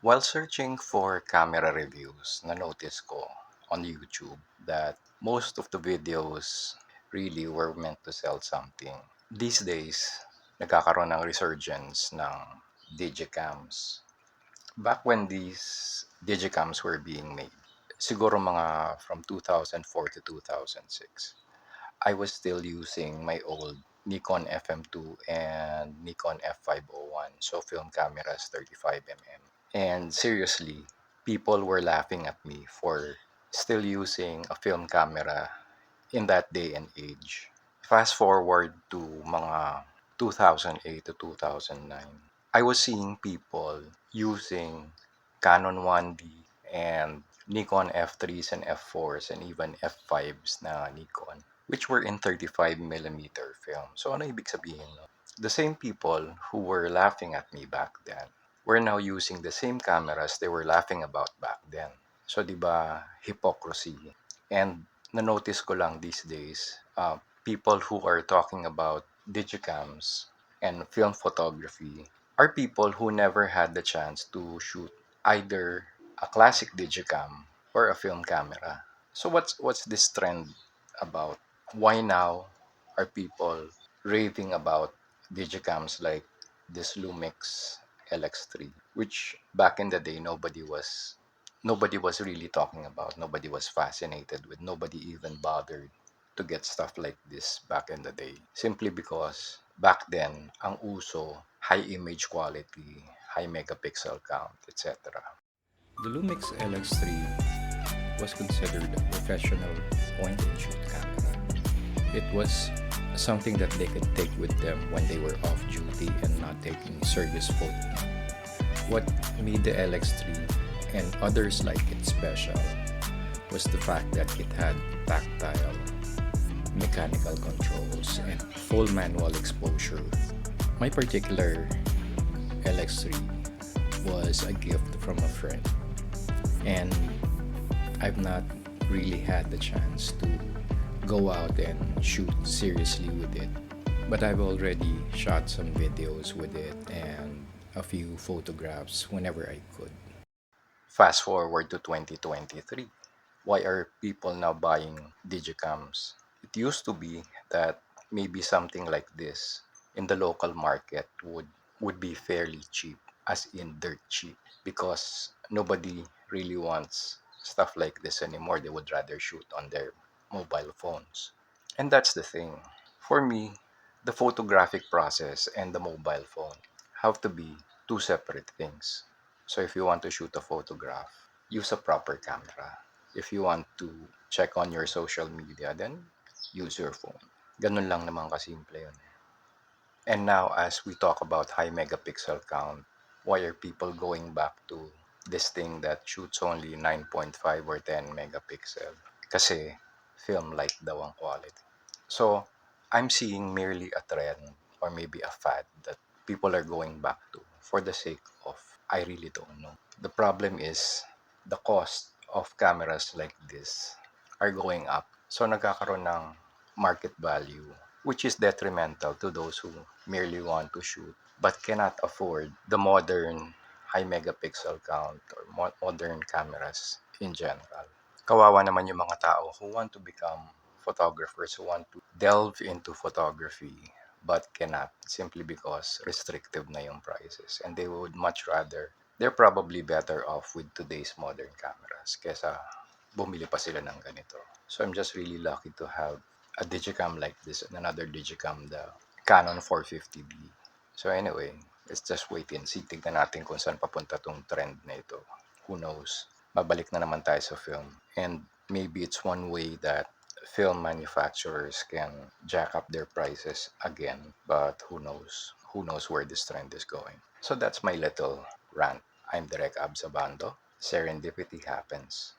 While searching for camera reviews, na-notice ko on YouTube that most of the videos really were meant to sell something. These days, nagkakaroon ng resurgence ng digicams. Back when these digicams were being made, siguro mga from 2004 to 2006, I was still using my old Nikon FM2 and Nikon F501, so film cameras 35mm. And seriously, people were laughing at me for still using a film camera in that day and age. Fast forward to mga 2008 to 2009, I was seeing people using Canon 1D and Nikon F3s and F4s and even F5s na Nikon, which were in 35mm film. So ano ibig sabihin? No? The same people who were laughing at me back then were now using the same cameras they were laughing about back then. So, di ba, hypocrisy. And na-notice ko lang these days, people who are talking about digicams and film photography are people who never had the chance to shoot either a classic digicam or a film camera. So what's this trend about? Why now are people raving about digicams like this Lumix LX3, which back in the day nobody was really talking about, nobody was fascinated with, nobody even bothered to get stuff like this back in the day. Simply because back then, ang uso, high image quality, high megapixel count, etc. The Lumix LX3 was considered a professional point-and-shoot camera. It was something that they could take with them when they were off duty and not taking serious photo. What made the LX3 and others like it special was the fact that it had tactile, mechanical controls, and full manual exposure. My particular LX3 was a gift from a friend, and I've not really had the chance to go out and shoot seriously with it. But I've already shot some videos with it and a few photographs whenever I could. Fast forward to 2023. Why are people now buying digicams? It used to be that maybe something like this in the local market would be fairly cheap, as in dirt cheap, because nobody really wants stuff like this anymore. They would rather shoot on their mobile phones. And that's the thing. For me, the photographic process and the mobile phone have to be two separate things. So if you want to shoot a photograph, use a proper camera. If you want to check on your social media, then use your phone. Ganun lang naman kasimple yun. And now, as we talk about high megapixel count, why are people going back to this thing that shoots only 9.5 or 10 megapixel? Kasi film-like daw ang quality. So, I'm seeing merely a trend or maybe a fad that people are going back to for the sake of, I really don't know. The problem is the cost of cameras like this are going up. So, nagkakaroon ng market value, which is detrimental to those who merely want to shoot but cannot afford the modern high megapixel count or modern cameras in general. Kawawa naman yung mga tao who want to become photographers, who want to delve into photography but cannot simply because restrictive na yung prices, and they would much rather, they're probably better off with today's modern cameras kesa bumili pa sila ng ganito. So I'm just really lucky to have a digicam like this and another digicam, the Canon 450D. So anyway, let's just wait and see. Tignan natin kung saan papunta tong trend na ito. Who knows? Babalik na naman tayo sa film. And maybe it's one way that film manufacturers can jack up their prices again. But who knows? Who knows where this trend is going? So that's my little rant. I'm Direk Absabando. Serendipity happens.